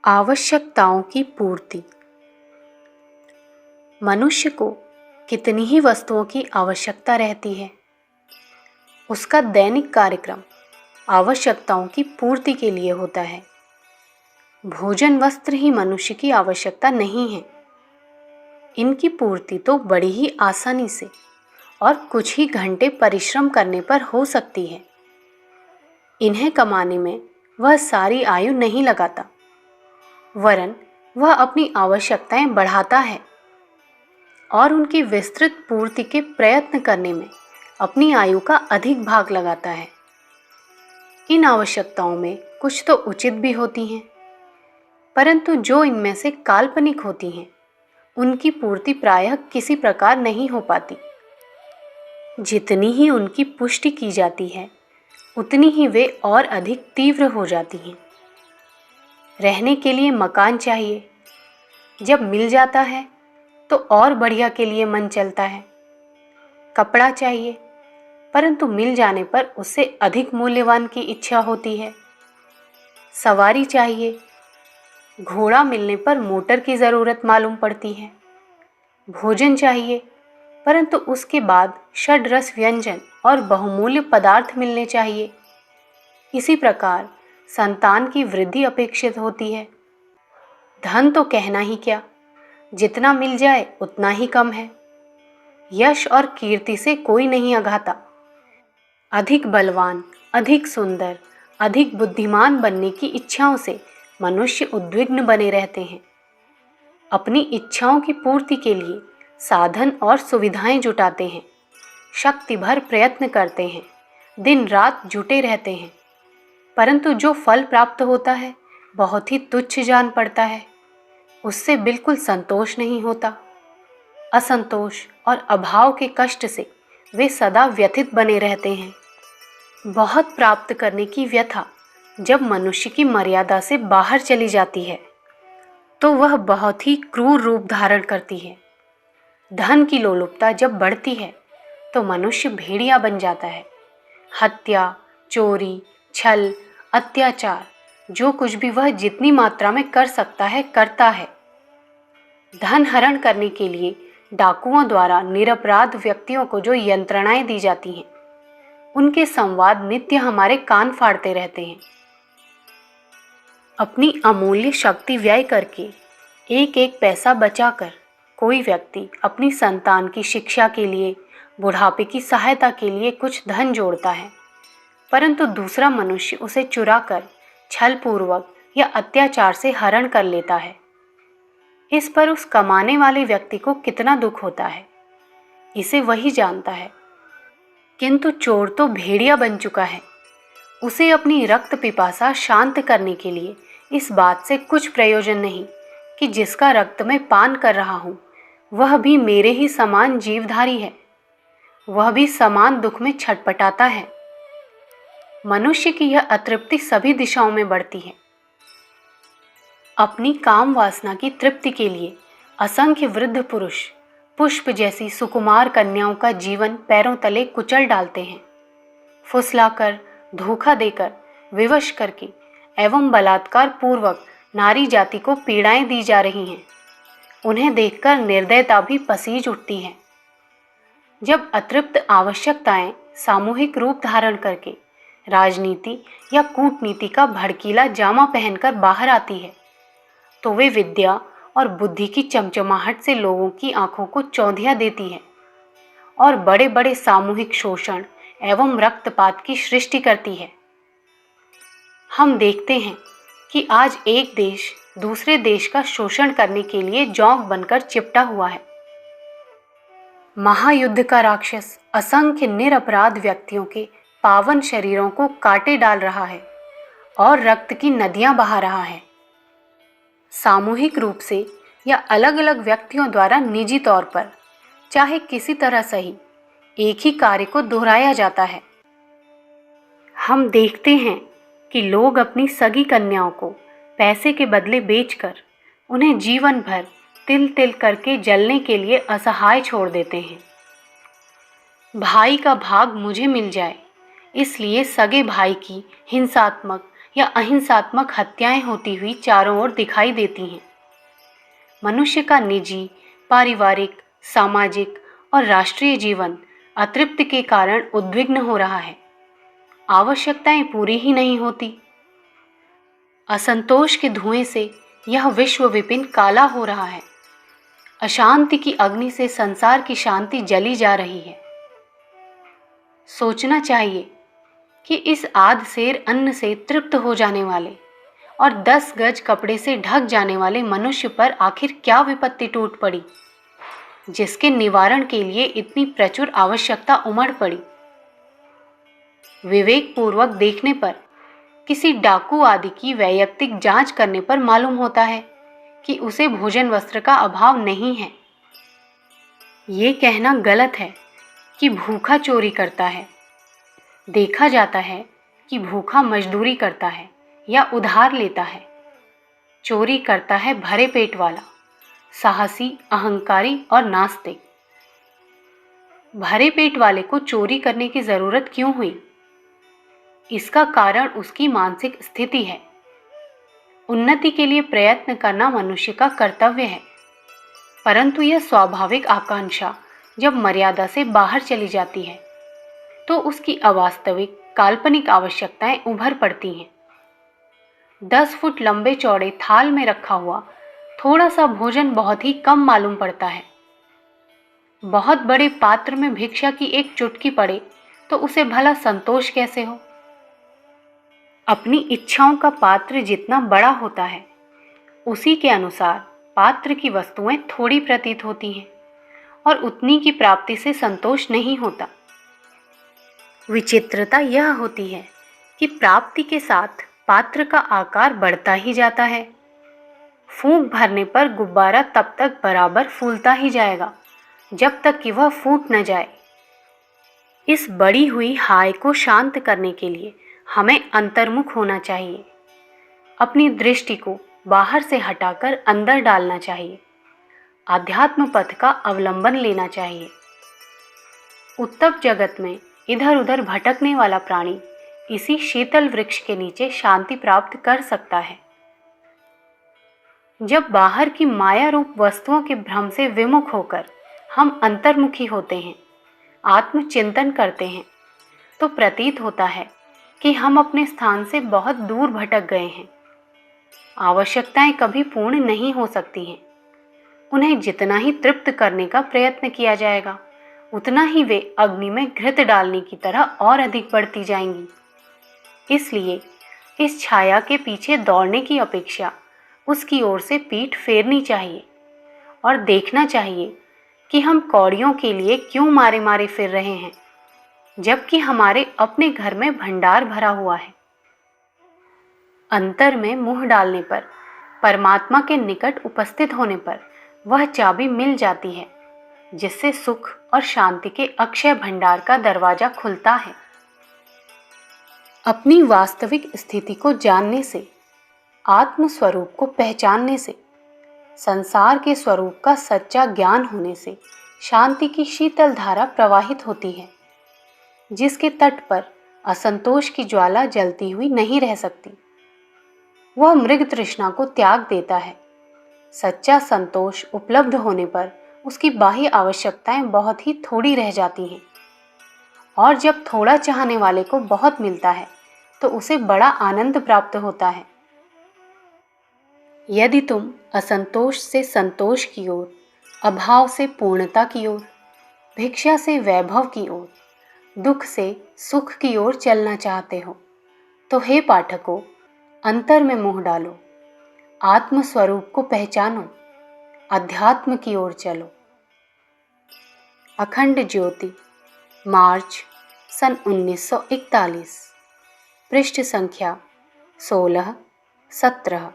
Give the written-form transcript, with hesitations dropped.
आवश्यकताओं की पूर्ति। मनुष्य को कितनी ही वस्तुओं की आवश्यकता रहती है। उसका दैनिक कार्यक्रम आवश्यकताओं की पूर्ति के लिए होता है। भोजन वस्त्र ही मनुष्य की आवश्यकता नहीं है। इनकी पूर्ति तो बड़ी ही आसानी से और कुछ ही घंटे परिश्रम करने पर हो सकती है। इन्हें कमाने में वह सारी आयु नहीं लगाता, वरन वह अपनी आवश्यकताएं बढ़ाता है और उनकी विस्तृत पूर्ति के प्रयत्न करने में अपनी आयु का अधिक भाग लगाता है। इन आवश्यकताओं में कुछ तो उचित भी होती हैं, परंतु जो इनमें से काल्पनिक होती हैं, उनकी पूर्ति प्रायः किसी प्रकार नहीं हो पाती। जितनी ही उनकी पुष्टि की जाती है, उतनी ही वे और अधिक तीव्र हो जाती हैं। रहने के लिए मकान चाहिए, जब मिल जाता है तो और बढ़िया के लिए मन चलता है। कपड़ा चाहिए, परंतु मिल जाने पर उससे अधिक मूल्यवान की इच्छा होती है। सवारी चाहिए, घोड़ा मिलने पर मोटर की ज़रूरत मालूम पड़ती है। भोजन चाहिए, परंतु उसके बाद षड्रस व्यंजन और बहुमूल्य पदार्थ मिलने चाहिए। इसी प्रकार संतान की वृद्धि अपेक्षित होती है। धन तो कहना ही क्या, जितना मिल जाए उतना ही कम है। यश और कीर्ति से कोई नहीं अघाता। अधिक बलवान, अधिक सुंदर, अधिक बुद्धिमान बनने की इच्छाओं से मनुष्य उद्विग्न बने रहते हैं। अपनी इच्छाओं की पूर्ति के लिए साधन और सुविधाएं जुटाते हैं, शक्ति भर प्रयत्न करते हैं, दिन रात जुटे रहते हैं, परंतु जो फल प्राप्त होता है बहुत ही तुच्छ जान पड़ता है। उससे बिल्कुल संतोष नहीं होता। असंतोष और अभाव के कष्ट से वे सदा व्यथित बने रहते हैं। बहुत प्राप्त करने की व्यथा जब मनुष्य की मर्यादा से बाहर चली जाती है, तो वह बहुत ही क्रूर रूप धारण करती है। धन की लोलुपता जब बढ़ती है, तो मनुष्य भेड़िया बन जाता है। हत्या, चोरी, छल, अत्याचार, जो कुछ भी वह जितनी मात्रा में कर सकता है करता है। धन हरण करने के लिए डाकुओं द्वारा निरपराध व्यक्तियों को जो यंत्रणाएं दी जाती हैं, उनके संवाद नित्य हमारे कान फाड़ते रहते हैं। अपनी अमूल्य शक्ति व्यय करके एक एक पैसा बचाकर कोई व्यक्ति अपनी संतान की शिक्षा के लिए, बुढ़ापे की सहायता के लिए कुछ धन जोड़ता है, परंतु दूसरा मनुष्य उसे चुराकर छलपूर्वक या अत्याचार से हरण कर लेता है। इस पर उस कमाने वाले व्यक्ति को कितना दुख होता है, इसे वही जानता है। किंतु चोर तो भेड़िया बन चुका है। उसे अपनी रक्त पिपासा शांत करने के लिए इस बात से कुछ प्रयोजन नहीं कि जिसका रक्त मैं पान कर रहा हूँ, वह भी मेरे ही समान जीवधारी है, वह भी समान दुख में छटपटाता है। मनुष्य की यह अतृप्ति सभी दिशाओं में बढ़ती है। अपनी काम वासना की तृप्ति के लिए असंख्य वृद्ध पुरुष पुष्प जैसी सुकुमार कन्याओं का जीवन पैरों तले कुचल डालते हैं। फुसलाकर, धोखा देकर, विवश करके एवं बलात्कार पूर्वक नारी जाति को पीड़ाएं दी जा रही हैं। उन्हें देखकर निर्दयता भी पसीज उठती है। जब अतृप्त आवश्यकताएं सामूहिक रूप धारण करके राजनीति या कूटनीति का भड़कीला जामा पहनकर बाहर आती है, तो वे विद्या और बुद्धि की चमचमाहट से लोगों की आंखों को चौंधिया देती है और बड़े बड़े सामूहिक शोषण एवं रक्तपात की सृष्टि करती है। हम देखते हैं कि आज एक देश दूसरे देश का शोषण करने के लिए जौंक बनकर चिपटा हुआ है। महायुद्ध का राक्षस असंख्य निरपराध व्यक्तियों के पावन शरीरों को काटे डाल रहा है और रक्त की नदियां बहा रहा है। सामूहिक रूप से या अलग अलग व्यक्तियों द्वारा निजी तौर पर, चाहे किसी तरह सही, एक ही कार्य को दोहराया जाता है। हम देखते हैं कि लोग अपनी सगी कन्याओं को पैसे के बदले बेचकर उन्हें जीवन भर तिल तिल करके जलने के लिए असहाय छोड़ देते हैं। भाई का भाग मुझे मिल जाए, इसलिए सगे भाई की हिंसात्मक या अहिंसात्मक हत्याएं होती हुई चारों ओर दिखाई देती हैं। मनुष्य का निजी, पारिवारिक, सामाजिक और राष्ट्रीय जीवन अतृप्ति के कारण उद्विग्न हो रहा है। आवश्यकताएं पूरी ही नहीं होती। असंतोष के धुएं से यह विश्व विपिन काला हो रहा है। अशांति की अग्नि से संसार की शांति जली जा रही है। सोचना चाहिए कि इस आध सेर अन्न से तृप्त हो जाने वाले और 10 गज कपड़े से ढक जाने वाले मनुष्य पर आखिर क्या विपत्ति टूट पड़ी, जिसके निवारण के लिए इतनी प्रचुर आवश्यकता उमड़ पड़ी। विवेक पूर्वक देखने पर किसी डाकू आदि की वैयक्तिक जांच करने पर मालूम होता है कि उसे भोजन वस्त्र का अभाव नहीं है। ये कहना गलत है कि भूखा चोरी करता है। देखा जाता है कि भूखा मजदूरी करता है या उधार लेता है। चोरी करता है भरे पेट वाला, साहसी, अहंकारी और नास्तिक। भरे पेट वाले को चोरी करने की जरूरत क्यों हुई? इसका कारण उसकी मानसिक स्थिति है। उन्नति के लिए प्रयत्न करना मनुष्य का कर्तव्य है, परंतु यह स्वाभाविक आकांक्षा जब मर्यादा से बाहर चली जाती है तो उसकी अवास्तविक, काल्पनिक आवश्यकताएं उभर पड़ती हैं। 10 फुट लंबे चौड़े थाल में रखा हुआ थोड़ा सा भोजन बहुत ही कम मालूम पड़ता है। बहुत बड़े पात्र में भिक्षा की एक चुटकी पड़े तो उसे भला संतोष कैसे हो? अपनी इच्छाओं का पात्र जितना बड़ा होता है, उसी के अनुसार पात्र की वस्तुएं थोड़ी प्रतीत होती हैं और उतनी की प्राप्ति से संतोष नहीं होता। विचित्रता यह होती है कि प्राप्ति के साथ पात्र का आकार बढ़ता ही जाता है। फूंक भरने पर गुब्बारा तब तक बराबर फूलता ही जाएगा जब तक कि वह फूट न जाए। इस बढ़ी हुई हाय को शांत करने के लिए हमें अंतर्मुख होना चाहिए। अपनी दृष्टि को बाहर से हटाकर अंदर डालना चाहिए। आध्यात्म पथ का अवलंबन लेना चाहिए। उत्तप जगत में इधर उधर भटकने वाला प्राणी इसी शीतल वृक्ष के नीचे शांति प्राप्त कर सकता है। जब बाहर की माया रूप वस्तुओं के भ्रम से विमुख होकर हम अंतर्मुखी होते हैं, आत्मचिंतन करते हैं, तो प्रतीत होता है कि हम अपने स्थान से बहुत दूर भटक गए हैं। आवश्यकताएं कभी पूर्ण नहीं हो सकती हैं। उन्हें जितना ही तृप्त करने का प्रयत्न किया जाएगा, उतना ही वे अग्नि में घृत डालने की तरह और अधिक बढ़ती जाएंगी। इसलिए इस छाया के पीछे दौड़ने की अपेक्षा उसकी ओर से पीठ फेरनी चाहिए और देखना चाहिए कि हम कौड़ियों के लिए क्यों मारे मारे फिर रहे हैं, जबकि हमारे अपने घर में भंडार भरा हुआ है। अंतर में मुंह डालने पर, परमात्मा के निकट उपस्थित होने पर वह चाबी मिल जाती है जिससे सुख और शांति के अक्षय भंडार का दरवाजा खुलता है। अपनी वास्तविक स्थिति को जानने से, आत्म स्वरूप को पहचानने से, संसार के स्वरूप का सच्चा ज्ञान होने से शांति की शीतल धारा प्रवाहित होती है, जिसके तट पर असंतोष की ज्वाला जलती हुई नहीं रह सकती। वह मृग तृष्णा को त्याग देता है। सच्चा संतोष उपलब्ध होने पर उसकी बाह्य आवश्यकताएं बहुत ही थोड़ी रह जाती हैं, और जब थोड़ा चाहने वाले को बहुत मिलता है तो उसे बड़ा आनंद प्राप्त होता है। यदि तुम असंतोष से संतोष की ओर, अभाव से पूर्णता की ओर, भिक्षा से वैभव की ओर, दुख से सुख की ओर चलना चाहते हो, तो हे पाठकों, अंतर में मुंह डालो, आत्म स्वरूप को पहचानो, अध्यात्म की ओर चलो। अखंड ज्योति, मार्च सन 1941, पृष्ठ संख्या 16-17।